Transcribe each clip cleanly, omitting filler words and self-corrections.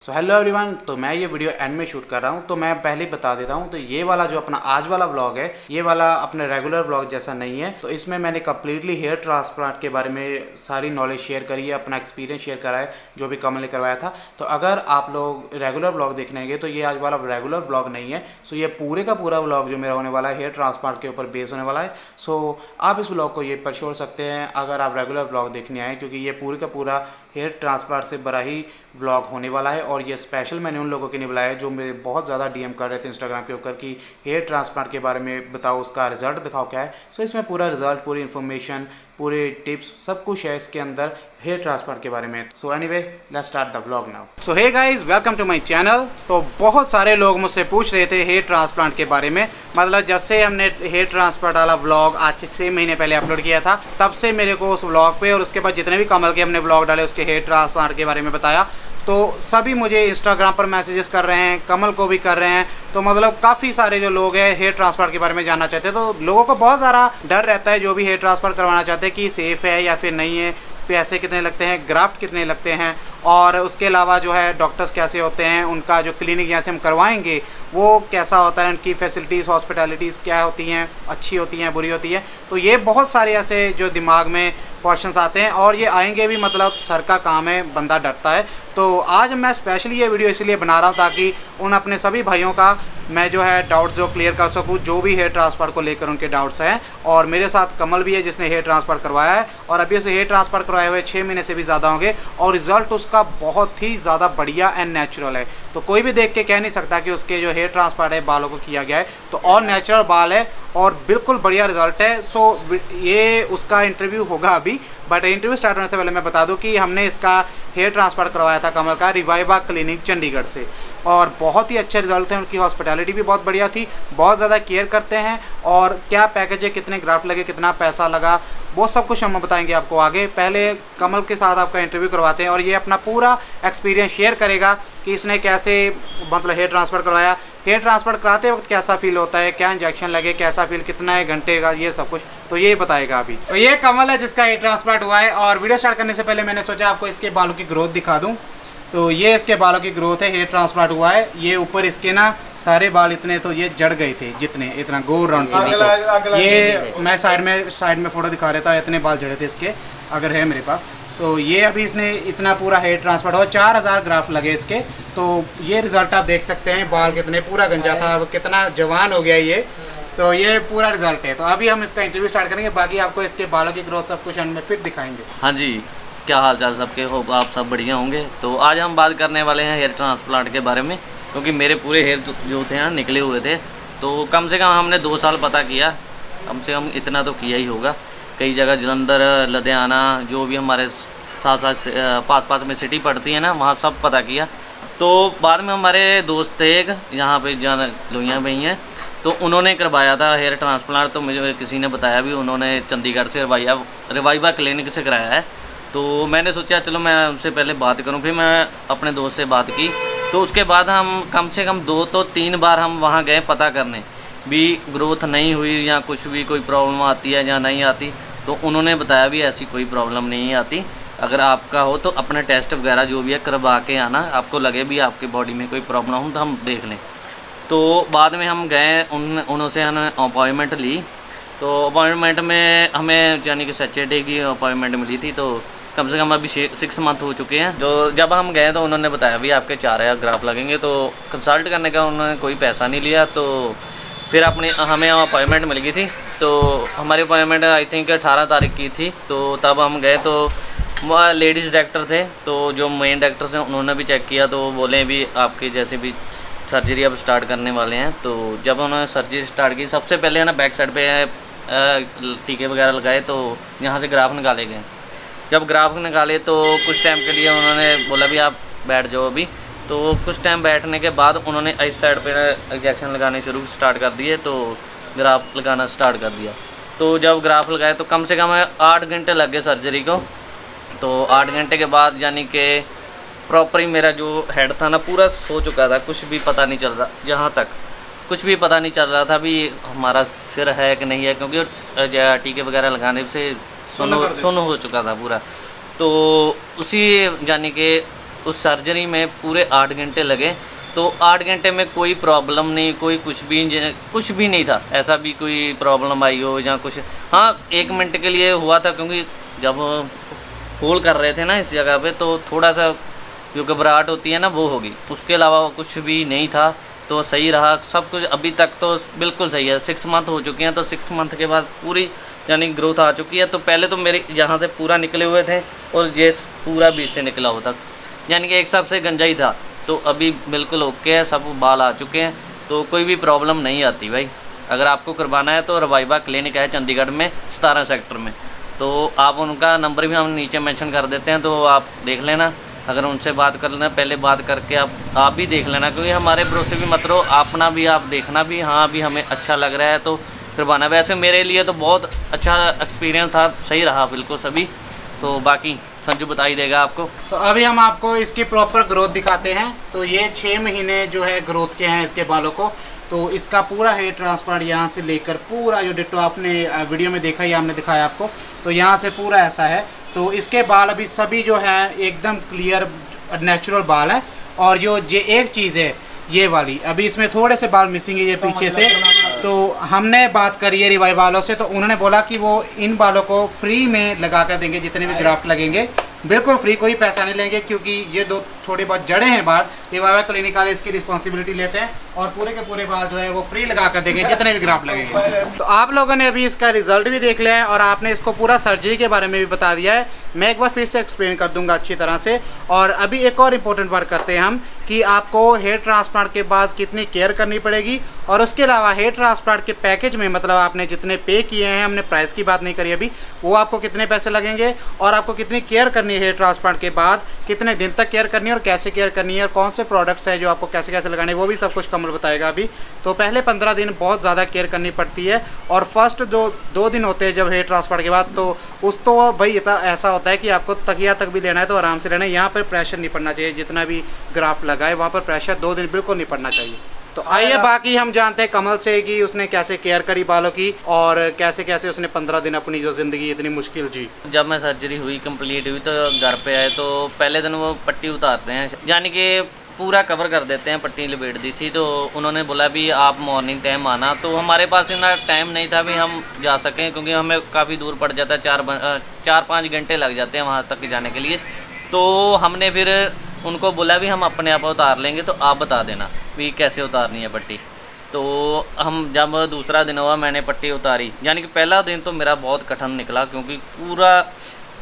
So hello everyone, तो मैं ये वीडियो एंड में शूट कर रहा हूँ। तो मैं पहले ही बता देता हूँ, तो ये वाला जो अपना आज वाला व्लॉग है, ये वाला अपने रेगुलर व्लॉग जैसा नहीं है। तो इसमें मैंने कम्प्लीटली हेयर ट्रांसप्लांट के बारे में सारी नॉलेज शेयर करी है, अपना एक्सपीरियंस शेयर करा है जो भी कमल ने करवाया था। तो अगर आप लोग रेगुलर व्लॉग देखने तो ये आज वाला रेगुलर व्लॉग नहीं है। सो ये पूरे का पूरा व्लॉग जो मेरा होने वाला है हेयर ट्रांसप्लांट के ऊपर बेस होने वाला है। सो आप इस व्लॉग को ये पर छोड़ सकते हैं अगर आप रेगुलर व्लॉग देखने आए, क्योंकि ये पूरे का पूरा हेयर ट्रांसप्लांट से बड़ा ही व्लॉग होने वाला है। और ये स्पेशल मैंने उन लोगों के लिए बुलाया है जो मेरे बहुत ज़्यादा डीएम कर रहे थे इंस्टाग्राम के ऊपर कि हेयर ट्रांसप्लांट के बारे में बताओ, उसका रिजल्ट दिखाओ क्या है। सो इसमें पूरा रिजल्ट, पूरी इन्फॉर्मेशन, पूरे टिप्स सब कुछ है इसके अंदर हेयर ट्रांसप्लांट के बारे में। So anyway, let's start the vlog now. So hey guys, welcome to my channel. तो बहुत सारे लोग मुझसे पूछ रहे थे हेयर ट्रांसप्लांट के बारे में, मतलब जब से हमने हेयर ट्रांसप्लांट वाला व्लॉग आज से 6 महीने पहले अपलोड किया था, तब से मेरे को उस व्लॉग पे और उसके बाद जितने भी कमल के हमने व्लॉग डाले उसके हेयर ट्रांसप्लांट के बारे में बताया। तो सभी मुझे इंस्टाग्राम पर मैसेजेस कर रहे हैं, कमल को भी कर रहे हैं। तो मतलब काफ़ी सारे जो लोग हैं हेयर ट्रांसप्लांट के बारे में जानना चाहते हैं। तो लोगों को बहुत ज़्यादा डर रहता है जो भी हेयर ट्रांसप्लांट करवाना चाहते हैं कि सेफ़ है या फिर नहीं है, पैसे कितने लगते हैं, ग्राफ्ट कितने लगते हैं, और उसके अलावा जो है डॉक्टर्स कैसे होते हैं, उनका जो क्लिनिक यहाँ से हम करवाएंगे वो कैसा होता है, उनकी फैसिलिटीज़, हॉस्पिटैलिटीज़ क्या होती हैं, अच्छी होती हैं, बुरी होती है। तो ये बहुत सारे ऐसे जो दिमाग में क्वेश्चंस आते हैं और ये आएंगे भी, मतलब सर का काम है, बंदा डरता है। तो आज मैं स्पेशली ये वीडियो इसलिए बना रहा हूँ ताकि उन अपने सभी भाइयों का मैं जो है डाउट जो क्लियर कर सकूँ, जो भी हेयर ट्रांसप्लांट को लेकर उनके डाउट्स हैं। और मेरे साथ कमल भी है जिसने हेयर ट्रांसप्लांट करवाया है, और अभी उसे हेयर ट्रांसप्लांट करवाए हुए 6 महीने से भी ज़्यादा होंगे, और रिजल्ट उसका बहुत ही ज़्यादा बढ़िया एंड नेचुरल है। तो कोई भी देख के कह नहीं सकता कि उसके जो हेयर ट्रांसप्लांट है बालों को किया गया है, तो और नेचुरल बाल है और बिल्कुल बढ़िया रिजल्ट है। सो ये उसका इंटरव्यू होगा अभी, बट इंटरव्यू स्टार्ट होने से पहले मैं बता दूं कि हमने इसका हेयर ट्रांसप्लांट करवाया था कमल का रिवाइवा क्लिनिक चंडीगढ़ से, और बहुत ही अच्छे रिजल्ट थे। उनकी हॉस्पिटैलिटी भी बहुत बढ़िया थी, बहुत ज़्यादा केयर करते हैं। और क्या पैकेज है, कितने ग्राफ्ट लगे, कितना पैसा लगा, वो सब कुछ हम बताएंगे आपको आगे। पहले कमल के साथ आपका इंटरव्यू करवाते हैं और ये अपना पूरा एक्सपीरियंस शेयर करेगा कि इसने कैसे मतलब हेयर ट्रांसप्लांट करवाया, हेयर ट्रांसप्लांट कराते वक्त कैसा फील होता है, क्या इंजेक्शन लगे, कैसा फील, कितना घंटे का, ये सब कुछ तो ये बताएगा अभी। तो ये कमल है जिसका हेयर ट्रांसप्लांट हुआ है, और वीडियो स्टार्ट करने से पहले मैंने सोचा आपको इसके बालों की ग्रोथ दिखा दूं। तो ये इसके बालों की ग्रोथ है, हेयर ट्रांसप्लांट हुआ है। ये ऊपर इसके ना सारे बाल इतने तो ये जड़ गए थे, जितने इतना गोल राउंड तो ये मैं साइड में फोटो दिखा रहा था, इतने बाल जड़े थे इसके, अगर है मेरे पास। तो ये अभी इसने इतना पूरा हेयर ट्रांसप्लांट हुआ, 4000 ग्राफ्ट लगे इसके। तो ये रिजल्ट आप देख सकते हैं, बाल कितने पूरा गंजा था, अब कितना जवान हो गया ये। तो ये पूरा रिजल्ट है। तो अभी हम इसका इंटरव्यू स्टार्ट करेंगे, बाकी आपको इसके बालों की ग्रोथ सब कुछ में फिर दिखाएंगे। हाँ जी, क्या हाल चाल सबके, होप आप सब बढ़िया होंगे। तो आज हम बात करने वाले हैं हेयर ट्रांसप्लांट के बारे में, क्योंकि मेरे पूरे हेयर जो थे ना निकले हुए थे। तो कम से कम हमने 2 साल पता किया, कम से कम इतना तो किया ही होगा। कई जगह जलंधर, लुधियाना, जो भी हमारे साथ पास में सिटी पड़ती है ना, वहाँ सब पता किया। तो बाद में हमारे दोस्त थे एक यहाँ पे जान लोहिया भाई हैं, तो उन्होंने करवाया था हेयर ट्रांसप्लांट। तो मुझे किसी ने बताया भी, उन्होंने चंडीगढ़ से रिवाइवा क्लिनिक से कराया है। तो मैंने सोचा चलो मैं उनसे पहले बात करूं, फिर मैं अपने दोस्त से बात की। तो उसके बाद हम कम से कम 2 तो 3 बार हम वहां गए पता करने, भी ग्रोथ नहीं हुई या कुछ भी कोई प्रॉब्लम आती है या नहीं आती। तो उन्होंने बताया भी ऐसी कोई प्रॉब्लम नहीं आती, अगर आपका हो तो अपने टेस्ट वगैरह जो भी है करवा के आना, आपको लगे भी आपकी बॉडी में कोई प्रॉब्लम हो तो हम देख लें। तो बाद में हम गए, उनसे हमने अपॉइंटमेंट ली। तो अपॉइंटमेंट में हमें यानी कि सैटरडे की अपॉइंटमेंट मिली थी। तो कम से कम अभी 6 मंथ हो चुके हैं। तो जब हम गए तो उन्होंने बताया भी आपके 4000 ग्राफ लगेंगे। तो कंसल्ट करने का उन्होंने कोई पैसा नहीं लिया। तो फिर हमें अपॉइंटमेंट मिल गई थी। तो हमारी अपॉइंटमेंट आई थिंक 18 तारीख की थी। तो तब हम गए तो लेडीज़ डॉक्टर थे, तो जो मेन डॉक्टर थे उन्होंने भी चेक किया। तो बोले भी आपके जैसे भी सर्जरी अब स्टार्ट करने वाले हैं। तो जब उन्होंने सर्जरी स्टार्ट की, सबसे पहले है ना बैक साइड पे टीके वगैरह लगाए, तो यहाँ से ग्राफ निकाले गए। जब ग्राफ निकाले तो कुछ टाइम के लिए उन्होंने बोला भी आप बैठ जाओ अभी। तो कुछ टाइम बैठने के बाद उन्होंने इस साइड पे इंजेक्शन लगाने स्टार्ट कर दिए। तो ग्राफ लगाना स्टार्ट कर दिया। तो जब ग्राफ लगाए तो कम से कम 8 घंटे लग गए सर्जरी को। तो 8 घंटे के बाद यानी कि प्रॉपर ही मेरा जो हेड था ना पूरा सो चुका था, कुछ भी पता नहीं चल रहा, यहाँ तक कुछ भी पता नहीं चल रहा था भी हमारा सिर है कि नहीं है, क्योंकि टीके वगैरह लगाने से सुन्न हो चुका था पूरा। तो उसी यानी कि उस सर्जरी में पूरे 8 घंटे लगे। तो 8 घंटे में कोई प्रॉब्लम नहीं, कोई कुछ भी नहीं था, ऐसा भी कोई प्रॉब्लम आई हो या कुछ। हाँ 1 मिनट के लिए हुआ था, क्योंकि जब होल कर रहे थे ना इस जगह पे तो थोड़ा सा जो घबराहट होती है ना वो होगी, उसके अलावा कुछ भी नहीं था। तो सही रहा सब कुछ, अभी तक तो बिल्कुल सही है। 6 मंथ हो चुके हैं, तो 6 मंथ के बाद पूरी यानी ग्रोथ आ चुकी है। तो पहले तो मेरे यहाँ से पूरा निकले हुए थे और ये पूरा बीच से निकला हुआ था, यानी कि एक हिसाब से गंजा ही था। तो अभी बिल्कुल ओके है, सब बाल आ चुके हैं, तो कोई भी प्रॉब्लम नहीं आती भाई। अगर आपको करवाना है तो रवाइवा क्लिनिक है चंडीगढ़ में 17 सेक्टर में, तो आप उनका नंबर भी हम नीचे मेंशन कर देते हैं, तो आप देख लेना। अगर उनसे बात कर लेना, पहले बात करके आप भी देख लेना, क्योंकि हमारे भरोसे भी मत रहो, अपना भी आप देखना भी, हाँ अभी हमें अच्छा लग रहा है तो करवाना। वैसे मेरे लिए तो बहुत अच्छा एक्सपीरियंस था, सही रहा बिल्कुल सभी। तो बाकी संजू बता ही देगा आपको। तो अभी हम आपको इसकी प्रॉपर ग्रोथ दिखाते हैं। तो ये 6 महीने जो है ग्रोथ के हैं इसके बालों को। तो इसका पूरा हेयर ट्रांसप्लांट यहाँ से लेकर पूरा जो डिट्टो आपने वीडियो में देखा, या हमने दिखाया आपको, तो यहाँ से पूरा ऐसा है। तो इसके बाल अभी सभी जो है एकदम क्लियर नेचुरल बाल है। और जो ये एक चीज़ है ये वाली, अभी इसमें थोड़े से बाल मिसिंग है ये पीछे से। तो हमने बात करी है रिवाइव वालों से, तो उन्होंने बोला कि वो इन बालों को फ्री में लगा कर देंगे, जितने भी ग्राफ्ट लगेंगे बिल्कुल फ्री, कोई पैसा नहीं लेंगे, क्योंकि ये दो थोड़ी बहुत जड़े हैं बाल। रिवाइवा क्लिनिक वाले इसकी रिस्पॉन्सिबिलिटी लेते हैं और पूरे के पूरे बाल जो है वो फ्री लगा कर देंगे, जितने भी ग्राफ्ट लगेंगे। तो आप लोगों ने अभी इसका रिजल्ट भी देख लिया है और आपने इसको पूरा सर्जरी के बारे में भी बता दिया है। मैं एक बार फिर से एक्सप्लेन कर दूंगा अच्छी तरह से। और अभी एक और इम्पोर्टेंट बात करते हैं हम, कि आपको हेयर ट्रांसप्लांट के बाद कितनी केयर करनी पड़ेगी, और उसके अलावा हेयर ट्रांसप्लांट के पैकेज में, मतलब आपने जितने पे किए हैं, हमने प्राइस की बात नहीं करी अभी, वो आपको कितने पैसे लगेंगे, और आपको कितनी केयर करनी है हेयर ट्रांसप्लांट के बाद, कितने दिन तक केयर करनी है और कैसे केयर करनी है, और कौन से प्रोडक्ट्स है जो आपको कैसे कैसे लगाने हैं, वो भी सब कुछ कमल बताएगा अभी। तो पहले 15 दिन बहुत ज़्यादा केयर करनी पड़ती है, और फर्स्ट जो 2 दिन होते हैं जब हेयर ट्रांसप्लांट के बाद, तो उस तो भाई इतना ऐसा होता है कि आपको तकिया तक भी लेना है तो आराम से लेना है। यहाँ पर प्रेशर नहीं पड़ना चाहिए, जितना भी ग्राफ्ट लगा है वहाँ पर प्रेशर 2 दिन बिल्कुल नहीं पड़ना चाहिए। तो आइए बाकी हम जानते हैं कमल से कि उसने कैसे केयर करी बालों की, और कैसे कैसे उसने 15 दिन अपनी जो ज़िंदगी इतनी मुश्किल जी। जब मैं सर्जरी हुई कंप्लीट हुई तो घर पे आए, तो पहले दिन वो पट्टी उतारते हैं, यानी कि पूरा कवर कर देते हैं, पट्टी लपेट दी थी। तो उन्होंने बोला भी आप मॉर्निंग टाइम आना। तो हमारे पास इतना टाइम नहीं था भी हम जा सकें, क्योंकि हमें काफ़ी दूर पड़ जाता है, 4-5 घंटे लग जाते हैं वहाँ तक जाने के लिए। तो हमने फिर उनको बोला भी हम अपने आप उतार लेंगे, तो आप बता देना भी कैसे उतारनी है पट्टी। तो हम जब दूसरा दिन हुआ मैंने पट्टी उतारी, यानी कि पहला दिन तो मेरा बहुत कठिन निकला, क्योंकि पूरा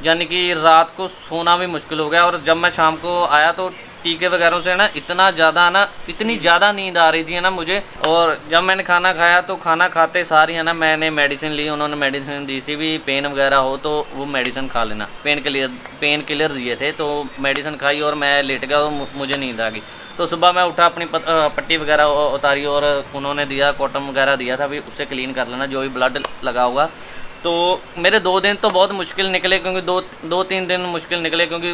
यानी कि रात को सोना भी मुश्किल हो गया। और जब मैं शाम को आया तो टीके वगैरह से ना इतनी ज़्यादा नींद आ रही थी ना मुझे। और जब मैंने खाना खाया तो खाना खाते सारी है ना मैंने मेडिसिन ली, उन्होंने मेडिसिन दी थी भी पेन वगैरह हो तो वो मेडिसिन खा लेना, पेन किलर दिए थे। तो मेडिसिन खाई और मैं लेट गया और मुझे नींद आ गई। तो सुबह मैं उठा, अपनी पट्टी वगैरह उतारी और उन्होंने दिया कॉटन वगैरह दिया था भी उससे क्लीन कर लेना जो भी ब्लड लगा होगा। तो मेरे 2 दिन तो बहुत मुश्किल निकले, क्योंकि 2-3 दिन मुश्किल निकले, क्योंकि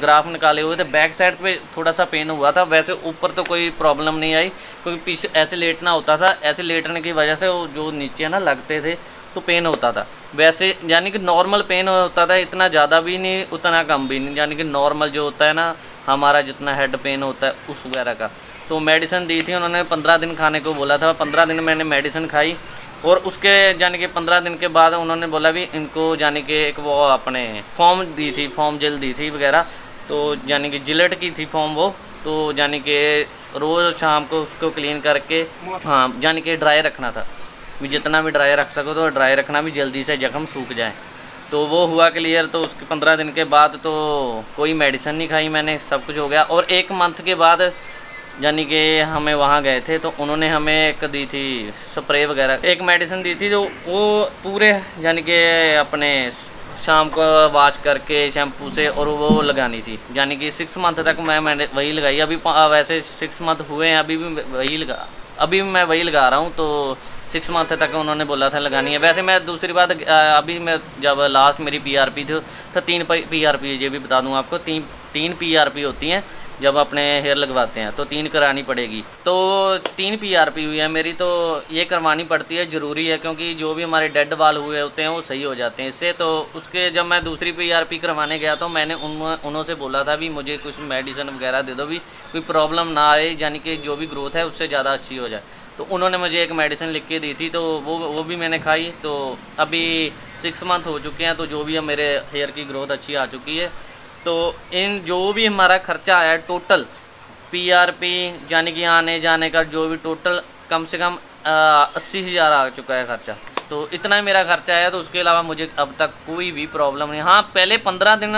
ग्राफ निकाले हुए थे। बैक साइड पे थोड़ा सा पेन हुआ था, वैसे ऊपर तो कोई प्रॉब्लम नहीं आई, क्योंकि पीछे ऐसे लेटना होता था। ऐसे लेटने की वजह से वो जो नीचे ना लगते थे तो पेन होता था। वैसे यानी कि नॉर्मल पेन होता था, इतना ज़्यादा भी नहीं उतना कम भी नहीं, यानी कि नॉर्मल जो होता है ना हमारा जितना हेड पेन होता है उस वगैरह का। तो मेडिसिन दी थी उन्होंने, 15 दिन खाने को बोला था। 15 दिन मैंने मेडिसिन खाई, और उसके यानी कि 15 दिन के बाद उन्होंने बोला भी इनको यानी कि एक वो अपने फॉर्म दी थी, फॉर्म जेल दी थी वगैरह, तो यानी कि जिलेट की थी फॉर्म वो। तो यानी कि रोज़ शाम को उसको क्लीन करके, हाँ यानी कि ड्राई रखना था भी, जितना भी ड्राई रख सको तो ड्राई रखना भी, जल्दी से जख्म सूख जाए। तो वो हुआ क्लियर। तो उसके 15 दिन के बाद तो कोई मेडिसिन नहीं खाई मैंने, सब कुछ हो गया। और 1 मंथ के बाद यानी कि हमें वहाँ गए थे तो उन्होंने हमें एक दी थी स्प्रे वगैरह, एक मेडिसिन दी थी जो वो पूरे यानी कि अपने शाम को वॉश करके शैम्पू से और वो लगानी थी। यानी कि 6 मंथ तक मैंने वही लगाई। अभी वैसे 6 मंथ हुए हैं, अभी भी मैं वही लगा रहा हूँ। तो 6 मंथ तक उन्होंने बोला था लगानी है। वैसे मैं दूसरी बात, अभी मैं जब लास्ट मेरी PRP थी तो 3 PRP, ये भी बता दूँ आपको, 3 PRP होती हैं। जब अपने हेयर लगवाते हैं तो 3 करानी पड़ेगी। तो 3 PRP हुई है मेरी, तो ये करवानी पड़ती है, ज़रूरी है, क्योंकि जो भी हमारे डेड बाल हुए होते हैं वो सही हो जाते हैं इससे। तो उसके जब मैं दूसरी PRP करवाने गया तो मैंने उन्हों से बोला था भी मुझे कुछ मेडिसिन वगैरह दे दो, भी कोई प्रॉब्लम ना आए, यानी कि जो भी ग्रोथ है उससे ज़्यादा अच्छी हो जाए। तो उन्होंने मुझे एक मेडिसिन लिख के दी थी, तो वो भी मैंने खाई। तो अभी 6 मंथ हो चुके हैं, तो जो भी है मेरे हेयर की ग्रोथ अच्छी आ चुकी है। तो इन जो भी हमारा खर्चा आया टोटल PRP यानी कि आने जाने का जो भी टोटल कम से कम 80,000 आ चुका है खर्चा। तो इतना ही मेरा खर्चा आया। तो उसके अलावा मुझे अब तक कोई भी प्रॉब्लम नहीं। हाँ, पहले 15 दिन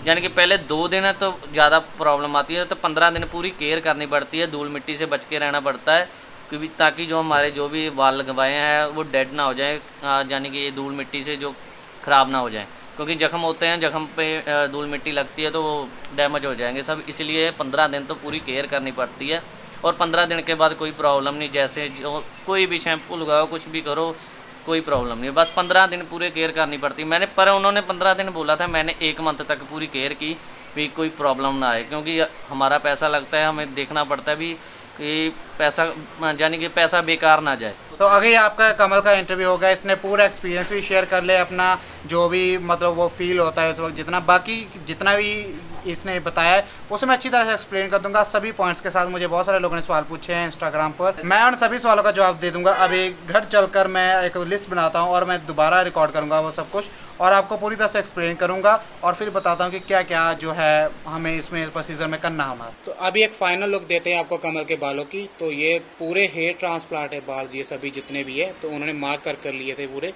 यानी कि पहले 2 दिन तो ज़्यादा प्रॉब्लम आती है, तो 15 दिन पूरी केयर करनी पड़ती है, धूल मिट्टी से बच के रहना पड़ता है, क्योंकि ताकि जो हमारे जो भी बाल लगवाए हैं वो डेड ना हो जाए, यानी कि ये धूल मिट्टी से जो ख़राब ना हो जाए, क्योंकि जख्म होते हैं, जख्म पे धूल मिट्टी लगती है तो वो डैमेज हो जाएंगे सब। इसलिए 15 दिन तो पूरी केयर करनी पड़ती है। और 15 दिन के बाद कोई प्रॉब्लम नहीं, जैसे जो कोई भी शैम्पू लगाओ, कुछ भी करो, कोई प्रॉब्लम नहीं। बस 15 दिन पूरे केयर करनी पड़ती है। पर उन्होंने 15 दिन बोला था, मैंने 1 मंथ तक पूरी केयर की भी कोई प्रॉब्लम ना आए, क्योंकि हमारा पैसा लगता है, हमें देखना पड़ता है भी कि पैसा यानी कि पैसा बेकार ना जाए। तो अभी आपका कमल का इंटरव्यू होगा, इसने पूरा एक्सपीरियंस भी शेयर कर ले अपना, जो भी मतलब वो फील होता है उस वक्त, जितना भी इसने बताया है उसे मैं अच्छी तरह से एक्सप्लेन कर दूंगा सभी पॉइंट्स के साथ। मुझे बहुत सारे लोगों ने सवाल पूछे हैं इंस्टाग्राम पर, मैं उन सभी सवालों का जवाब दे दूंगा। अभी घर चलकर मैं एक लिस्ट बनाता हूँ और मैं दोबारा रिकॉर्ड करूँगा वो सब कुछ, और आपको पूरी तरह से एक्सप्लेन करूँगा और फिर बताता हूँ कि क्या क्या जो है हमें इसमें प्रोसीजर में करना हमारा। तो अभी एक फाइनल लुक देते हैं आपको कमल के बालों की। तो ये पूरे हेयर ट्रांसप्लांट है बाल, ये सभी जितने भी है, तो उन्होंने मार्क कर लिए थे पूरे।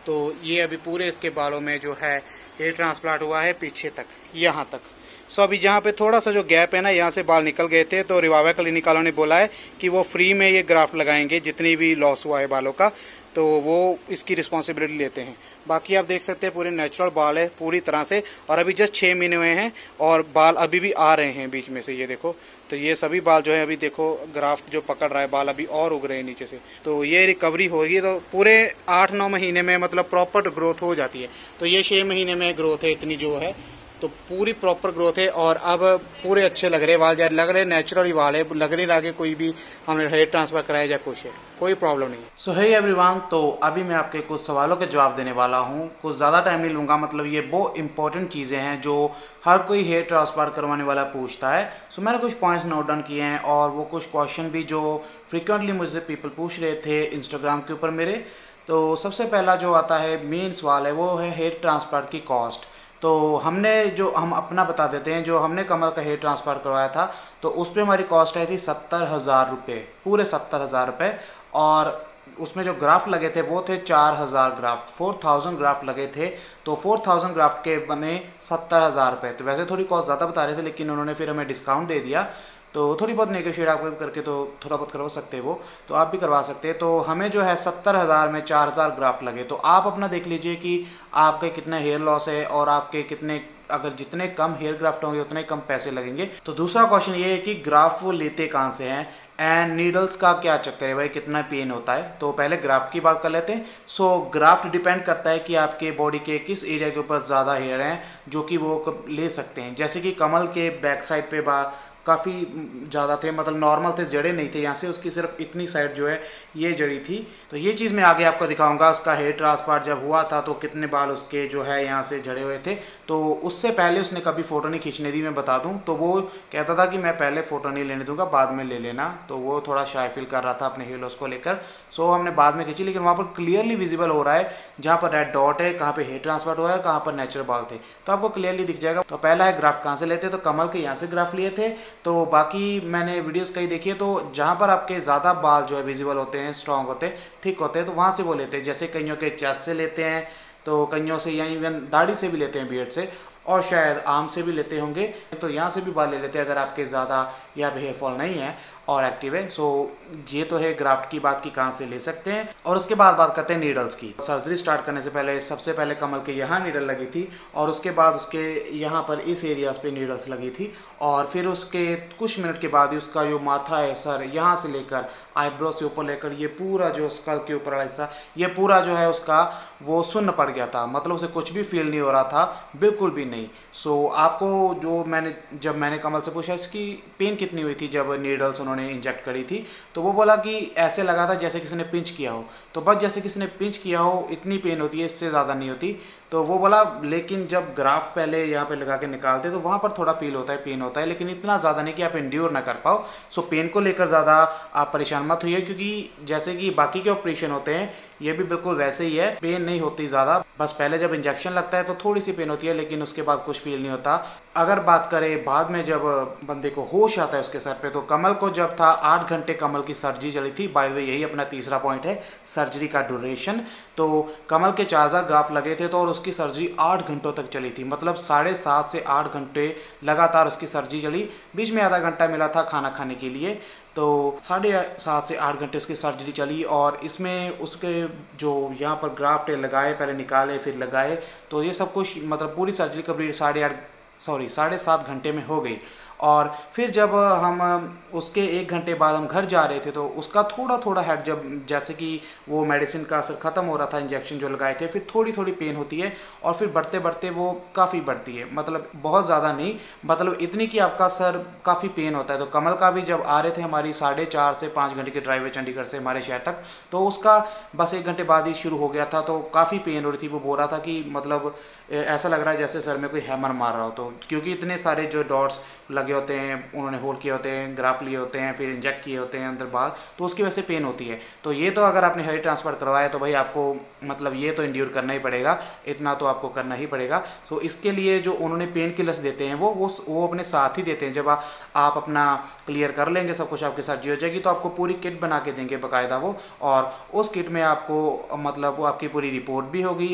तो ये अभी पूरे इसके बालों में जो है हेयर ट्रांसप्लांट हुआ है पीछे तक, यहाँ तक। सो अभी जहाँ पे थोड़ा सा जो गैप है ना, यहाँ से बाल निकल गए थे, तो रिवाइवा क्लिनिक वालों ने बोला है कि वो फ्री में ये ग्राफ्ट लगाएंगे, जितनी भी लॉस हुआ है बालों का, तो वो इसकी रिस्पॉन्सिबिलिटी लेते हैं। बाकी आप देख सकते हैं पूरे नेचुरल बाल है पूरी तरह से, और अभी जस्ट 6 महीने हुए हैं और बाल अभी भी आ रहे हैं बीच में से, ये देखो। तो ये सभी बाल जो है अभी देखो ग्राफ्ट जो पकड़ रहा है, बाल अभी और उग रहे हैं नीचे से। तो ये रिकवरी होगी तो पूरे 8-9 महीने में मतलब प्रॉपर ग्रोथ हो जाती है। तो ये 6 महीने में ग्रोथ है इतनी जो है, तो पूरी प्रॉपर ग्रोथ है। और अब पूरे अच्छे लग रहे बाल, लग रहे नेचुरल बाल है, लग नहीं रहा कि कोई भी हमने हेयर ट्रांसफर कराया या कुछ है, कोई प्रॉब्लम नहीं। सो हे एवरीवन, तो अभी मैं आपके कुछ सवालों के जवाब देने वाला हूँ, कुछ ज़्यादा टाइम नहीं लूँगा। मतलब ये बहुत इंपॉर्टेंट चीज़ें हैं जो हर कोई हेयर ट्रांसप्लांट करवाने वाला पूछता है। सो मैंने कुछ पॉइंट्स नोट डाउन किए हैं, और वो कुछ क्वेश्चन भी जो फ्रिक्वेंटली मुझसे पीपल पूछ रहे थे इंस्टाग्राम के ऊपर मेरे। तो सबसे पहला जो आता है मेन सवाल है वो है हेयर ट्रांसप्लांट की कॉस्ट। तो हम अपना बता देते हैं, जो हमने कमल का हेयर ट्रांसफर करवाया था तो उस पर हमारी कॉस्ट आई थी 70,000 रुपये, पूरे 70,000 रुपये। और उसमें जो ग्राफ्ट लगे थे वो थे 4,000 ग्राफ्ट, 4,000 ग्राफ्ट लगे थे। तो 4,000 ग्राफ्ट के बने 70,000 रुपये। तो वैसे थोड़ी कॉस्ट ज़्यादा बता रहे थे, लेकिन उन्होंने फिर हमें डिस्काउंट दे दिया, तो थोड़ी बहुत नेगोशिएट आपको करके तो थोड़ा बहुत करवा सकते हैं वो, तो आप भी करवा सकते हैं। तो हमें जो है 70,000 में 4,000 ग्राफ्ट लगे। तो आप अपना देख लीजिए कि आपके कितना हेयर लॉस है और आपके कितने, अगर जितने कम हेयर ग्राफ्ट होंगे उतने कम पैसे लगेंगे। तो दूसरा क्वेश्चन ये है कि ग्राफ्ट वो लेते कहाँ से हैं, एंड नीडल्स का क्या चक्कर है भाई, कितना पेन होता है। तो पहले ग्राफ्ट की बात कर लेते हैं। सो ग्राफ्ट डिपेंड करता है कि आपके बॉडी के किस एरिया के ऊपर ज़्यादा हेयर हैं जो कि वो ले सकते हैं। जैसे कि कमल के बैक साइड पे काफ़ी ज़्यादा थे, मतलब नॉर्मल थे, जड़े नहीं थे यहाँ से, उसकी सिर्फ इतनी साइड जो है ये जड़ी थी। तो ये चीज़ मैं आगे आपको दिखाऊंगा। उसका हेयर ट्रांसप्लांट जब हुआ था तो कितने बाल उसके जो है यहाँ से झड़े हुए थे। तो उससे पहले उसने कभी फ़ोटो नहीं खींचने दी, मैं बता दूं। तो वो कहता था कि मैं पहले फ़ोटो नहीं लेने दूंगा, बाद में ले लेना। तो वो थोड़ा शाय फील कर रहा था अपने हेयर लॉस को लेकर। सो हमने बाद में खींची, लेकिन वहाँ पर क्लियरली विजिबल हो रहा है जहाँ पर रेड डॉट है, कहाँ पर हेयर ट्रांसप्लांट हुआ है, कहाँ पर नेचुरल बाल थे, तो आपको क्लियरली दिख जाएगा। तो पहला है ग्राफ्ट कहाँ से लेते, तो कमल के यहाँ से ग्राफ्ट लिए थे। तो बाकी मैंने वीडियोस कई देखी है, तो जहाँ पर आपके ज़्यादा बाल जो है विजिबल होते हैं, स्ट्रॉन्ग होते हैं, थिक होते हैं, तो वहाँ से वो लेते हैं। जैसे कईयों के चेस्ट से लेते हैं, तो कईयों से या इवन दाढ़ी से भी लेते हैं, बियर्ड से, और शायद आर्म से भी लेते होंगे। तो यहाँ से भी बाल ले लेते हैं अगर आपके ज़्यादा या हेयर फॉल नहीं है और एक्टिव है। सो ये तो है ग्राफ्ट की बात की कहाँ से ले सकते हैं। और उसके बाद बात करते हैं नीडल्स की। सर्जरी स्टार्ट करने से पहले सबसे पहले कमल के यहाँ नीडल लगी थी, और उसके बाद उसके यहाँ पर इस एरिया पे नीडल्स लगी थी, और फिर उसके कुछ मिनट के बाद ही उसका जो माथा है, सर यहाँ से लेकर आईब्रो से ऊपर लेकर ये पूरा जो स्कल के ऊपर वाला हिस्सा, ये पूरा जो है उसका वो सुन्न पड़ गया था, मतलब उसे कुछ भी फील नहीं हो रहा था, बिल्कुल भी नहीं। सो आपको जो जब मैंने कमल से पूछा इसकी पेन कितनी हुई थी जब नीडल्स उन्होंने इंजेक्ट करी थी, तो वो बोला कि ऐसे लगा था जैसे किसी ने पिंच किया हो। तो बस जैसे किसी ने पिंच किया हो इतनी पेन होती है, इससे ज़्यादा नहीं होती। तो वो बोला लेकिन जब ग्राफ पहले यहाँ पे लगा के निकालते तो वहाँ पर थोड़ा फील होता है, पेन होता है, लेकिन इतना ज़्यादा नहीं कि आप इंड्योर ना कर पाओ। सो पेन को लेकर ज़्यादा आप परेशान मत होइए, क्योंकि जैसे कि बाकी के ऑपरेशन होते हैं ये भी बिल्कुल वैसे ही है, पेन नहीं होती ज़्यादा। बस पहले जब इंजेक्शन लगता है तो थोड़ी सी पेन होती है, लेकिन उसके बाद कुछ फील नहीं होता। अगर बात करें बाद में जब बंदे को होश आता है उसके सर पे, तो कमल को जब था 8 घंटे कमल की सर्जरी चली थी। बाय द वे यही अपना तीसरा पॉइंट है, सर्जरी का ड्यूरेशन। तो कमल के 4000 ग्राफ लगे थे तो और उसकी सर्जरी 8 घंटों तक चली थी, मतलब 7.5 से 8 घंटे लगातार उसकी सर्जरी चली। बीच में आधा घंटा मिला था खाना खाने के लिए। तो 7.5 से 8 घंटे उसकी सर्जरी चली, और इसमें उसके जो यहाँ पर ग्राफ्ट लगाए, पहले निकाले फिर लगाए, तो ये सब कुछ मतलब पूरी सर्जरी कंप्लीट 7.5 घंटे में हो गई। और फिर जब हम उसके 1 घंटे बाद हम घर जा रहे थे तो उसका थोड़ा थोड़ा हेड, जब जैसे कि वो मेडिसिन का असर ख़त्म हो रहा था, इंजेक्शन जो लगाए थे, फिर थोड़ी थोड़ी पेन होती है, और फिर बढ़ते बढ़ते वो काफ़ी बढ़ती है, मतलब बहुत ज़्यादा नहीं, मतलब इतनी कि आपका सर काफ़ी पेन होता है। तो कमल का भी जब आ रहे थे हमारी 4.5 से 5 घंटे की ड्राइव है चंडीगढ़ से हमारे शहर तक, तो उसका बस 1 घंटे बाद ही शुरू हो गया था। तो काफ़ी पेन हो रही थी, वो बोल रहा था कि मतलब ऐसा लग रहा है जैसे सर में कोई हैमर मार रहा हो। तो क्योंकि इतने सारे जो डॉट्स लगे होते हैं, उन्होंने होल किए होते हैं, ग्राफ लिए होते हैं, फिर इंजेक्ट किए होते हैं अंदर बाहर, तो उसकी वजह से पेन होती है। तो ये तो अगर आपने हेयर ट्रांसप्लांट करवाया तो भाई आपको मतलब ये तो इंड्योर करना ही पड़ेगा, इतना तो आपको करना ही पड़ेगा। तो इसके लिए जो उन्होंने पेन किलर्स देते हैं वो अपने साथ ही देते हैं। जब आप अपना क्लियर कर लेंगे सब कुछ, आपकी सर्जरी हो जाएगी, तो आपको पूरी किट बना के देंगे बाकायदा वो, और उस किट में आपको मतलब वो आपकी पूरी रिपोर्ट भी होगी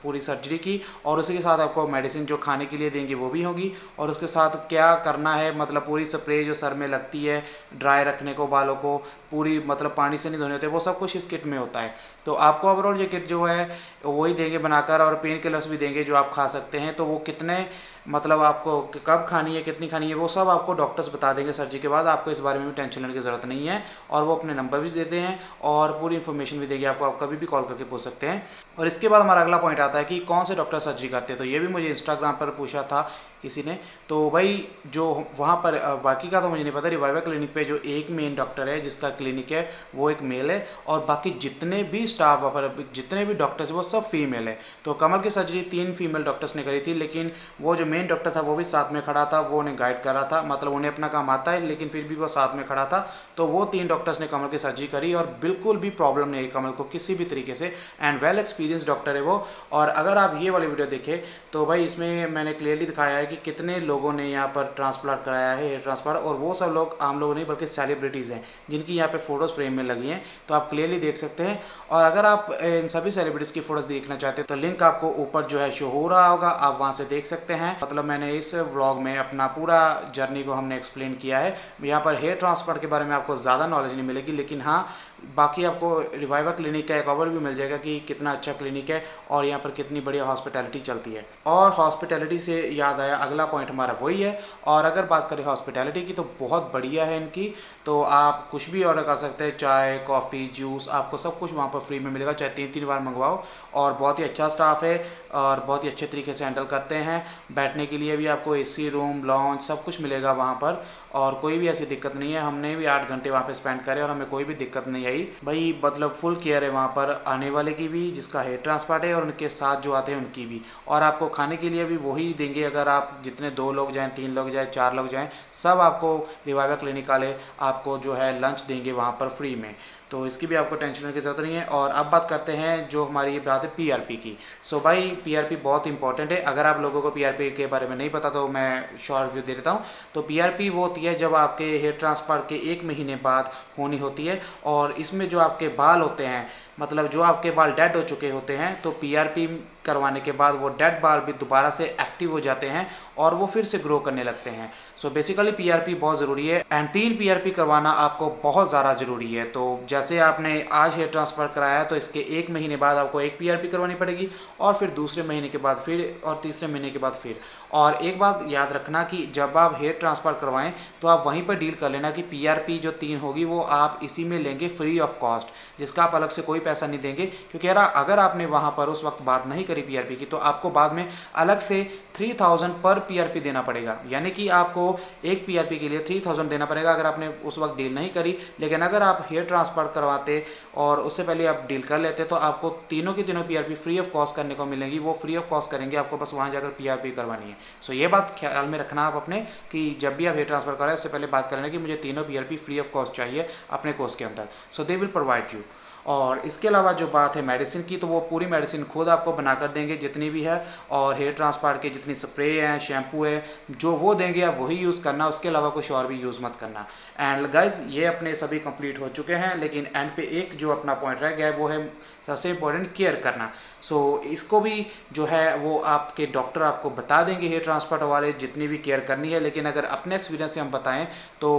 पूरी सर्जरी की, और उसी के साथ आपको मेडिसिन जो खाने के लिए देंगे वो भी होगी, और उसके साथ क्या करना है, मतलब पूरी स्प्रे जो सर में लगती है ड्राई रखने को, बालों को पूरी मतलब पानी से नहीं धोने होते, वो सब कुछ इस किट में होता है। तो आपको ओवरऑल ये किट जो है वही देंगे बनाकर, और पेन किलर्स भी देंगे जो आप खा सकते हैं। तो वो कितने मतलब आपको कब खानी है, कितनी खानी है, वो सब आपको डॉक्टर्स बता देंगे सर्जरी के बाद। आपको इस बारे में भी टेंशन लेने की ज़रूरत नहीं है, और वो अपने नंबर भी देते हैं और पूरी इन्फॉर्मेशन भी देंगे आपको, आप कभी भी कॉल करके पूछ सकते हैं। और इसके बाद हमारा अगला पॉइंट आता है कि कौन से डॉक्टर सर्जरी करते हैं। तो ये भी मुझे इंस्टाग्राम पर पूछा था किसी ने, तो भाई जो वहाँ पर बाकी का तो मुझे नहीं पता, रिवाइवल क्लिनिक पे जो एक मेन डॉक्टर है जिसका क्लिनिक है वो एक मेल है, और बाकी जितने भी स्टाफ पर जितने भी डॉक्टर्स वो सब फीमेल है। तो कमल की सर्जरी 3 फीमेल डॉक्टर्स ने करी थी, लेकिन वो जो मेन डॉक्टर था वो भी साथ में खड़ा था, वो उन्हें गाइड कर रहा था, मतलब उन्हें अपना काम आता है लेकिन फिर भी वो साथ में खड़ा था। तो वो 3 डॉक्टर्स ने कमल की सर्जरी करी, और बिल्कुल भी प्रॉब्लम नहीं है कमल को किसी भी तरीके से, एंड वेल एक्सपीरियंस डॉक्टर है वो। और अगर आप ये वाली वीडियो देखें तो भाई इसमें मैंने क्लियरली दिखाया है कि कितने लोगों ने यहाँ पर ट्रांसप्लांट कराया है, हेयर ट्रांसप्लांट, और वो सब लोग आम लोग नहीं बल्कि सेलिब्रिटीज़ हैं जिनकी यहाँ पे फोटोज़ फ्रेम में लगी हैं, तो आप क्लियरली देख सकते हैं। और अगर आप इन सभी सेलिब्रिटीज़ की फोटोज़ देखना चाहते हैं तो लिंक आपको ऊपर जो है शो हो रहा होगा, आप वहाँ से देख सकते हैं। मतलब मैंने इस व्लॉग में अपना पूरा जर्नी को हमने एक्सप्लेन किया है। यहाँ पर हेयर ट्रांसप्लांट के बारे में आपको ज़्यादा नॉलेज नहीं मिलेगी, लेकिन हाँ बाकी आपको रिवाइवल क्लिनिक का एक ओवरव्यू मिल जाएगा कि कितना अच्छा क्लिनिक है और यहाँ पर कितनी बढ़िया हॉस्पिटैलिटी चलती है। और हॉस्पिटैलिटी से याद आया अगला पॉइंट हमारा वही है। और अगर बात करें हॉस्पिटैलिटी की तो बहुत बढ़िया है इनकी, तो आप कुछ भी ऑर्डर कर सकते हैं, चाय कॉफ़ी जूस, आपको सब कुछ वहाँ पर फ्री में मिलेगा, चाहे 3-3 बार मंगवाओ। और बहुत ही अच्छा स्टाफ है और बहुत ही अच्छे तरीके से हैंडल करते हैं। बैठने के लिए भी आपको एसी रूम लॉन्च सब कुछ मिलेगा वहाँ पर, और कोई भी ऐसी दिक्कत नहीं है। हमने भी 8 घंटे वहाँ पे स्पेंड करे और हमें कोई भी दिक्कत नहीं आई भाई, मतलब फुल केयर है वहाँ पर आने वाले की भी जिसका हेयर ट्रांसप्लांट है, और उनके साथ जो आते हैं उनकी भी। और आपको खाने के लिए भी वही देंगे, अगर आप जितने 2 लोग जाएँ, 3 लोग जाएँ, 4 लोग जाएँ, सब आपको रिवाइवल क्लिनिक वाले आपको जो है लंच देंगे वहाँ पर फ्री में। तो इसकी भी आपको टेंशन लेने की ज़रूरत नहीं है। और अब बात करते हैं जो हमारी ये बात है पीआरपी की। सो भाई पीआरपी बहुत इंपॉर्टेंट है। अगर आप लोगों को पीआरपी के बारे में नहीं पता तो मैं शॉर्ट व्यू दे देता हूँ। तो पीआरपी वो होती है जब आपके हेयर ट्रांसप्लांट के 1 महीने बाद होनी होती है, और इसमें जो आपके बाल होते हैं, मतलब जो आपके बाल डेड हो चुके होते हैं, तो पीआरपी करवाने के बाद वो डेड बाल भी दोबारा से एक्टिव हो जाते हैं और वो फिर से ग्रो करने लगते हैं। सो बेसिकली पीआरपी बहुत ज़रूरी है एंड 3 पीआरपी करवाना आपको बहुत ज़्यादा ज़रूरी है। तो जैसे आपने आज हेयर ट्रांसफर कराया तो इसके 1 महीने बाद आपको 1 पीआरपी करवानी पड़ेगी और फिर दूसरे महीने के बाद फिर और तीसरे महीने के बाद फिर। और एक बात याद रखना कि जब आप हेयर ट्रांसफर करवाएं तो आप वहीं पर डील कर लेना कि पीआरपी जो 3 होगी वो आप इसी में लेंगे फ्री ऑफ कॉस्ट, जिसका आप अलग से कोई पैसा नहीं देंगे। क्योंकि अगर आपने वहाँ पर उस वक्त बात नहीं करी पीआरपी की तो आपको बाद में अलग से 3000 पर पीआरपी देना पड़ेगा, यानी कि आपको एक पीआरपी के लिए 3000 देना पड़ेगा अगर आपने उस वक्त डील नहीं करी। लेकिन अगर आप हेयर ट्रांसफर करवाते और उससे पहले आप डील कर लेते तो आपको तीनों की तीनों पीआरपी फ्री ऑफ कॉस्ट करने को मिलेंगी। वो फ्री ऑफ कॉस्ट करेंगे, आपको बस वहाँ जाकर पीआरपी करवानी है। सो ये बात ख्याल में रखना आप अपने कि जब भी आप हेयर ट्रांसफर कराएं उससे पहले बात करना कि मुझे तीनों पीआरपी फ्री ऑफ कॉस्ट चाहिए अपने कोर्स के अंदर। सो दे विल प्रोवाइड यू। और इसके अलावा जो बात है मेडिसिन की, तो वो पूरी मेडिसिन खुद आपको बना कर देंगे जितनी भी है, और हेयर ट्रांसप्लांट के जितनी स्प्रे हैं, शैम्पू है, जो वो देंगे आप वही यूज़ करना, उसके अलावा कुछ और भी यूज़ मत करना। एंड गाइज ये अपने सभी कंप्लीट हो चुके हैं, लेकिन एंड पे एक जो अपना पॉइंट रह गया है वो है सबसे इम्पोर्टेंट केयर करना। सो इसको भी जो है वो आपके डॉक्टर आपको बता देंगे हेयर ट्रांसप्लांट वाले जितनी भी केयर करनी है। लेकिन अगर अपने एक्सपीरियंस से हम बताएं तो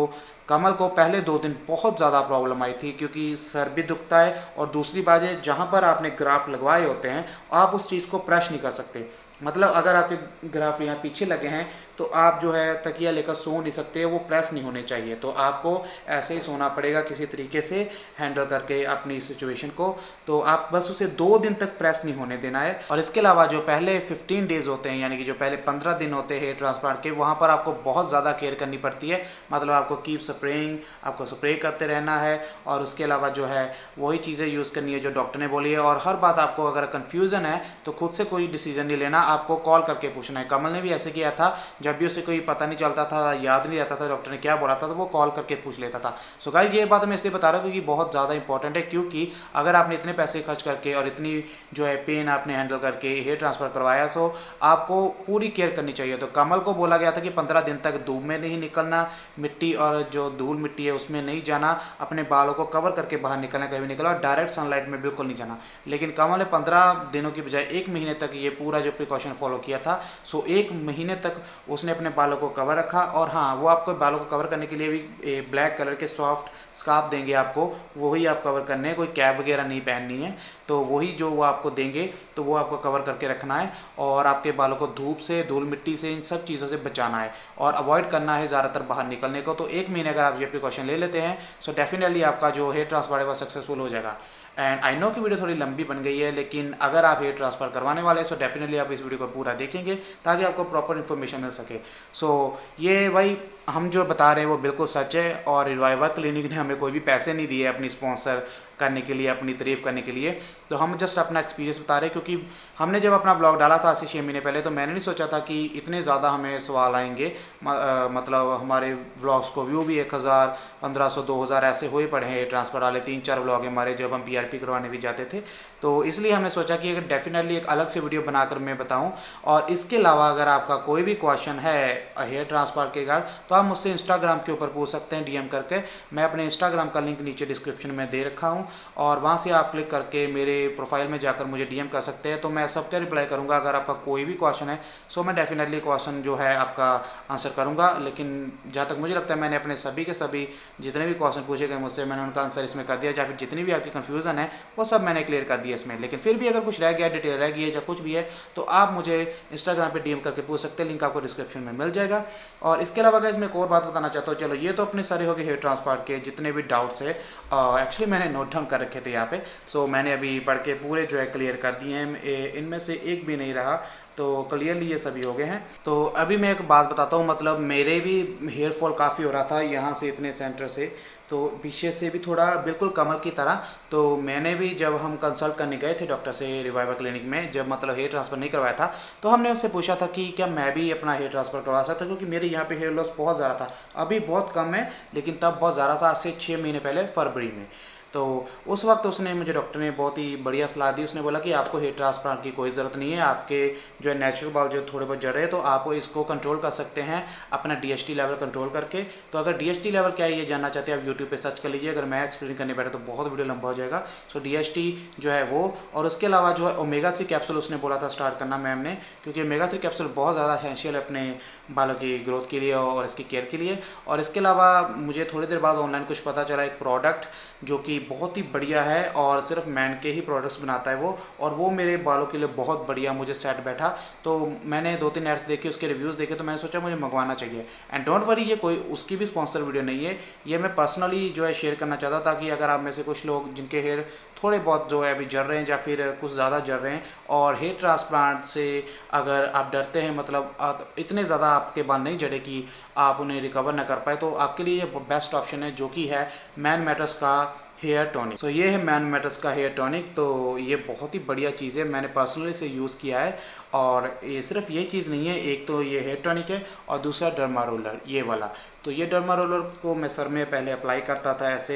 कमल को पहले 2 दिन बहुत ज़्यादा प्रॉब्लम आई थी, क्योंकि सर भी दुखता है और दूसरी बात है जहाँ पर आपने ग्राफ लगवाए होते हैं आप उस चीज़ को प्रेस नहीं कर सकते। मतलब अगर आपके ग्राफ यहाँ पीछे लगे हैं तो आप जो है तकिया लेकर सो नहीं सकते, वो प्रेस नहीं होने चाहिए। तो आपको ऐसे ही सोना पड़ेगा किसी तरीके से हैंडल करके अपनी सिचुएशन को। तो आप बस उसे 2 दिन तक प्रेस नहीं होने देना है। और इसके अलावा जो पहले 15 डेज़ होते हैं, यानी कि जो पहले 15 दिन होते हैं हेयर ट्रांसप्लांट के, वहाँ पर आपको बहुत ज़्यादा केयर करनी पड़ती है। मतलब आपको कीप स्प्रेइंग, आपको स्प्रे करते रहना है, और उसके अलावा जो है वही चीज़ें यूज़ करनी है जो डॉक्टर ने बोली है। और हर बात आपको अगर कन्फ्यूज़न है तो खुद से कोई डिसीजन नहीं लेना, आपको कॉल करके पूछना है। कमल ने भी ऐसे किया था, जब भी उसे कोई पता नहीं चलता था, याद नहीं रहता था डॉक्टर ने क्या बोला था, तो वो कॉल करके पूछ लेता था। सो गाइस ये बात मैं इसलिए बता रहा हूँ क्योंकि बहुत ज़्यादा इंपॉर्टेंट है, क्योंकि अगर आपने इतने पैसे खर्च करके और इतनी जो है पेन आपने हैंडल करके हेयर ट्रांसफर करवाया, तो आपको पूरी केयर करनी चाहिए। तो कमल को बोला गया था कि 15 दिन तक धूप में नहीं निकलना, मिट्टी और जो धूल मिट्टी है उसमें नहीं जाना, अपने बालों को कवर करके बाहर निकलना, कभी निकला, और डायरेक्ट सनलाइट में बिल्कुल नहीं जाना। लेकिन कमल ने 15 दिनों की बजाय 1 महीने तक ये पूरा जो प्रिकॉशन फॉलो किया था। सो 1 महीने तक उसने अपने बालों को कवर रखा। और हाँ, वो आपको बालों को कवर करने के लिए भी ब्लैक कलर के सॉफ्ट स्कार्फ देंगे आपको, वही आप कवर करने हैं, कोई कैप वगैरह नहीं पहननी है। तो वही जो वो आपको देंगे तो वो आपको कवर करके रखना है, और आपके बालों को धूप से, धूल मिट्टी से, इन सब चीज़ों से बचाना है और अवॉइड करना है ज़्यादातर बाहर निकलने को। तो 1 महीने अगर आप ये प्रिकॉशन ले लेते हैं सो डेफिनेटली आपका जो हेयर ट्रांसप्लांट है वो सक्सेसफुल हो जाएगा। एंड आई नो कि वीडियो थोड़ी लंबी बन गई है, लेकिन अगर आप हेयर ट्रांसफर करवाने वाले हैं सो डेफिनेटली आप इस वीडियो को पूरा देखेंगे ताकि आपको प्रॉपर इन्फॉर्मेशन मिल सके। सो ये भाई हम जो बता रहे हैं वो बिल्कुल सच है, और रिवाइवा क्लिनिक ने हमें कोई भी पैसे नहीं दिए अपनी स्पॉन्सर करने के लिए, अपनी तारीफ करने के लिए। तो हम जस्ट अपना एक्सपीरियंस बता रहे हैं, क्योंकि हमने जब अपना ब्लॉग डाला था आज से 6 महीने पहले तो मैंने नहीं सोचा था कि इतने ज़्यादा हमें सवाल आएंगे। मतलब हमारे व्लॉग्स को व्यू भी 1000, 1500, 2000 ऐसे हुए पड़े हैं ट्रांसफर वाले। 3-4 व्लॉग हमारे जब हम पीआरपी करवाने भी जाते थे। तो इसलिए हमने सोचा कि अगर डेफिनेटली एक अलग से वीडियो बनाकर मैं बताऊं। और इसके अलावा अगर आपका कोई भी क्वेश्चन है हेयर ट्रांसफर के रिगार्ड तो आप मुझसे इंस्टाग्राम के ऊपर पूछ सकते हैं डीएम करके। मैं अपने इंस्टाग्राम का लिंक नीचे डिस्क्रिप्शन में दे रखा हूँ, और वहाँ से आप क्लिक करके मेरे प्रोफाइल में जाकर मुझे डीएम कर सकते हैं। तो मैं सबका रिप्लाई करूँगा। अगर आपका कोई भी क्वेश्चन है सो मैं डेफिनेटली क्वेश्चन जो है आपका आंसर करूँगा। लेकिन जहाँ तक मुझे लगता है मैंने अपने सभी के सभी जितने भी क्वेश्चन पूछे गए मुझसे मैंने उनका आंसर इसमें कर दिया, या फिर जितनी भी आपकी कन्फ्यूज़न है वो सब मैंने क्लियर कर दिया इसमें। लेकिन फिर भी अगर कुछ रह गया, डिटेल रह गई है या कुछ भी है तो आप मुझे इंस्टाग्राम पे डीएम करके पूछ सकते हैं, लिंक आपको डिस्क्रिप्शन में मिल जाएगा। और इसके अलावा गाइस मैं एक और बात बताना चाहता हूँ। चलो ये तो अपने सारे हो गए हेयर ट्रांसप्लांट के जितने भी डाउट्स है, एक्चुअली मैंने नोट डाउन कर रखे थे यहाँ पे। सो मैंने अभी पढ़ के पूरे जो है क्लियर कर दिए हैं, इनमें से एक भी नहीं रहा, तो क्लियरली ये सभी हो गए हैं। तो अभी मैं एक बात बताता हूँ, मतलब मेरे भी हेयर फॉल काफ़ी हो रहा था यहाँ से, इतने सेंटर से, तो पीछे से भी थोड़ा, बिल्कुल कमल की तरह। तो मैंने भी जब हम कंसल्ट करने गए थे डॉक्टर से रिवाइवा क्लिनिक में, जब मतलब हेयर ट्रांसफ़र नहीं करवाया था, तो हमने उससे पूछा था कि क्या मैं भी अपना हेयर ट्रांसफ़र करवा सकता हूँ, क्योंकि मेरे यहाँ पे हेयर लॉस बहुत ज़्यादा था। अभी बहुत कम है लेकिन तब बहुत ज़्यादा था, आज से 6 महीने पहले फरवरी में। तो उस वक्त उसने मुझे डॉक्टर ने बहुत ही बढ़िया सलाह दी। उसने बोला कि आपको हेयर ट्रांसप्लांट की कोई ज़रूरत नहीं है, आपके जो है नेचुरल बाल जो थोड़े बहुत जड़ रहे हैं तो आप इसको कंट्रोल कर सकते हैं अपना DHT लेवल कंट्रोल करके। तो अगर DHT लेवल क्या है ये जानना चाहते हैं आप यूट्यूब पे सर्च कर लीजिए, अगर मैं एक्सप्लेन करने बैठा तो बहुत वीडियो लंबा हो जाएगा। सो DHT जो है वो, और उसके अलावा जो है ओमेगा 3 कैप्सूल उसने बोला था स्टार्ट करना मैम ने, क्योंकि ओमेगा 3 कैप्सूल बहुत ज़्यादा एसेंशियल है अपने बालों की ग्रोथ के लिए और इसकी केयर के लिए। और इसके अलावा मुझे थोड़ी देर बाद ऑनलाइन कुछ पता चला एक प्रोडक्ट जो कि बहुत ही बढ़िया है और सिर्फ मैन के ही प्रोडक्ट्स बनाता है वो, और वो मेरे बालों के लिए बहुत बढ़िया मुझे सेट बैठा। तो मैंने 2-3 एड्स देखे, उसके रिव्यूज़ देखे, तो मैंने सोचा मुझे मंगवाना चाहिए। एंड डोंट वरी, ये कोई उसकी भी स्पॉन्सर वीडियो नहीं है, ये मैं पर्सनली जो है शेयर करना चाहता ताकि अगर आप में से कुछ लोग जिनके हेयर थोड़े बहुत जो है अभी जड़ रहे हैं या फिर कुछ ज़्यादा जड़ रहे हैं और हेयर ट्रांसप्लांट से अगर आप डरते हैं, मतलब इतने ज़्यादा आपके बाल नहीं जड़े कि आप उन्हें रिकवर ना कर पाए, तो आपके लिए ये बेस्ट ऑप्शन है जो कि है मैन मैटर्स का हेयर टॉनिक। तो ये है मैन मैटर्स का हेयर टॉनिक। तो ये बहुत ही बढ़िया चीज़ है, मैंने पर्सनली इसे यूज़ किया है। और ये सिर्फ ये चीज़ नहीं है, एक तो ये हेयर टॉनिक है और दूसरा डर्मा रोलर ये वाला। तो ये डर्मा रोलर को मैं सर में पहले अप्लाई करता था, ऐसे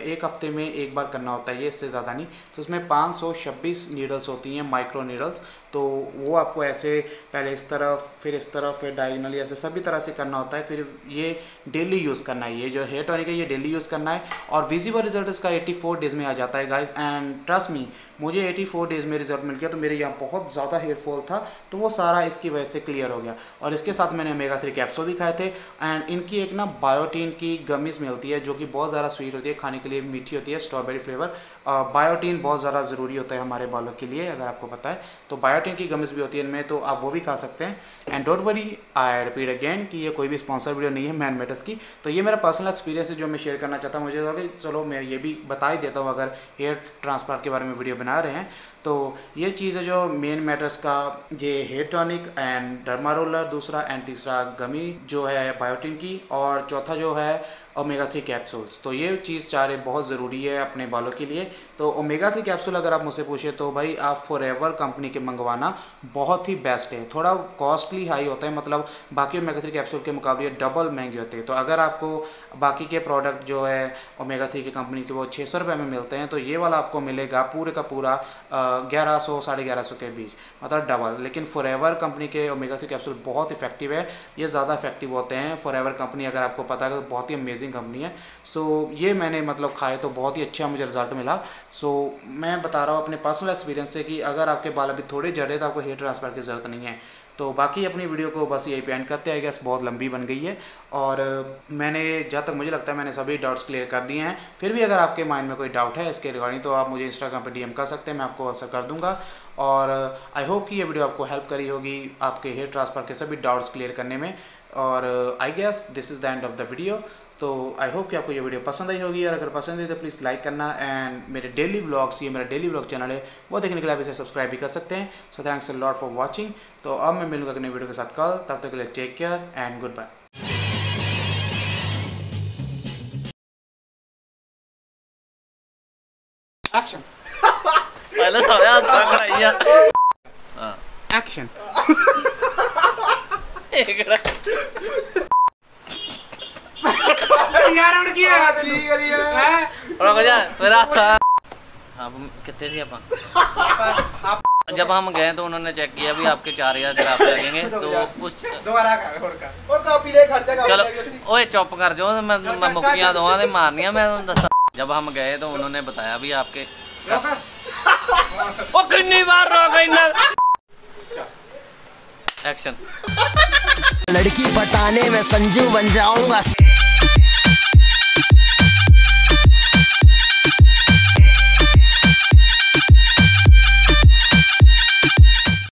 एक हफ्ते में एक बार करना होता है ये, इससे ज़्यादा नहीं। तो इसमें 526 नीडल्स होती हैं, माइक्रो नीडल्स। तो वो आपको ऐसे पहले इस तरफ फिर डायगोनली ऐसे सभी तरह से करना होता है। फिर ये डेली यूज़ करना है, ये जो हेयर टॉनिक है ये डेली यूज़ करना है। और विजिबल रिजल्ट इसका 84 डेज़ में आ जाता है गाइज। एंड ट्रस्ट मी, मुझे 84 डेज़ में रिजल्ट मिल गया। तो मेरे यहाँ बहुत ज़्यादा हेयर फॉल था, तो वो सारा इसकी वजह से क्लियर हो गया। और इसके साथ मैंने ओमेगा 3 कैप्सूल भी खाए थे। एंड इनकी एक ना बायोटीन की गमीज मिलती है जो कि बहुत ज़्यादा स्वीट होती है, खाने के लिए मीठी होती है, स्ट्रॉबेरी फ्लेवर। बायोटीन बहुत ज़्यादा ज़रूरी होता है हमारे बालों के लिए, अगर आपको पता है। तो बायोटीन की गमीज भी होती है इनमें, तो आप वो भी खा सकते हैं। And don't worry, I repeat again कि ये कोई भी स्पॉन्सर वीडियो नहीं है मैन मैटर्स की। तो ये मेरा पर्सनल एक्सपीरियंस है जो मैं शेयर करना चाहता हूँ। मुझे लगा कि चलो मैं ये भी बता ही देता हूँ, अगर हेयर ट्रांसप्लांट के बारे में वीडियो बना रहे हैं। तो ये चीज़ है जो मेन मैटर्स का, ये hair tonic and derma roller दूसरा, एंड तीसरा गमी जो है बायोटीन की, और चौथा जो है ओमेगा 3 कैप्सूल्स। तो ये चीज़ चारे बहुत ज़रूरी है अपने बालों के लिए। तो ओमेगा 3 कैप्सूल अगर आप मुझसे पूछे तो भाई आप फॉरएवर कंपनी के मंगवाना बहुत ही बेस्ट है। थोड़ा कॉस्टली हाई होता है, मतलब बाकी ओमेगा 3 कैप्सूल के मुकाबले डबल महंगे होते हैं। तो अगर आपको बाकी के प्रोडक्ट जो है ओमेगा 3 की कंपनी के वो 600 रुपये में मिलते हैं, तो ये वाला आपको मिलेगा पूरे का पूरा 1100 1150 के बीच, मतलब डबल। लेकिन फॉरएवर कंपनी के ओमेगा 3 कैप्सूल बहुत इफेक्टिव है, ये ज़्यादा इफेक्टिव होते हैं। फॉरएवर कंपनी अगर आपको पता है तो बहुत ही अमेजिंग कंपनी है। सो ये मैंने मतलब खाए तो बहुत ही अच्छा मुझे रिजल्ट मिला। सो मैं बता रहा हूँ अपने पर्सनल एक्सपीरियंस से कि अगर आपके बाल अभी थोड़े जड़े तो आपको हेयर ट्रांसप्लांट की ज़रूरत नहीं है। तो बाकी अपनी वीडियो को बस यही पे एंड करते हैं, गैस बहुत लंबी बन गई है। और मैंने जहाँ तक मुझे लगता है मैंने सभी डाउट्स क्लियर कर दिए हैं। फिर भी अगर आपके माइंड में कोई डाउट है इसके रिगार्डिंग तो आप मुझे इंस्टाग्राम पे DM कर सकते हैं, मैं आपको आंसर कर दूंगा। और आई होप कि ये वीडियो आपको हेल्प करी होगी आपके हेयर ट्रांसप्लांट के सभी डाउट्स क्लियर करने में। और I guess this is the end of the video. तो आई होप कि आपको ये वीडियो पसंद आई होगी, और अगर पसंद है तो प्लीज़ लाइक करना। एंड मेरे डेली व्लॉग्स, ये मेरा डेली व्लॉग चैनल है, वो देखने के लिए आप इसे सब्सक्राइब भी कर सकते हैं। So thanks a lot for watching. तो अब मैं मिलूंगा अगले वीडियो के साथ कल, तब तक के लिए take care and goodbye. Action. पहले सारा कराइया एक्शन। यार उड़ गया ठीक है रुक जा मेरा अच्छा। हाँ कितने थे आप जब हम गए तो उन्होंने चेक किया भी आपके 4000 ग्राफ लगेंगे। तो उस दोबारा और कॉपी ले खर्चा चलो ओए चुप कर जो मैं मुक्कियां दोवां दे मारनियां मैं दसा। जब हम गए तो उन्होंने बताया भी आपके ओ कितनी बार रोक इन्ना एक्शन। लड़की पटाने में संजू बन जाऊंगा।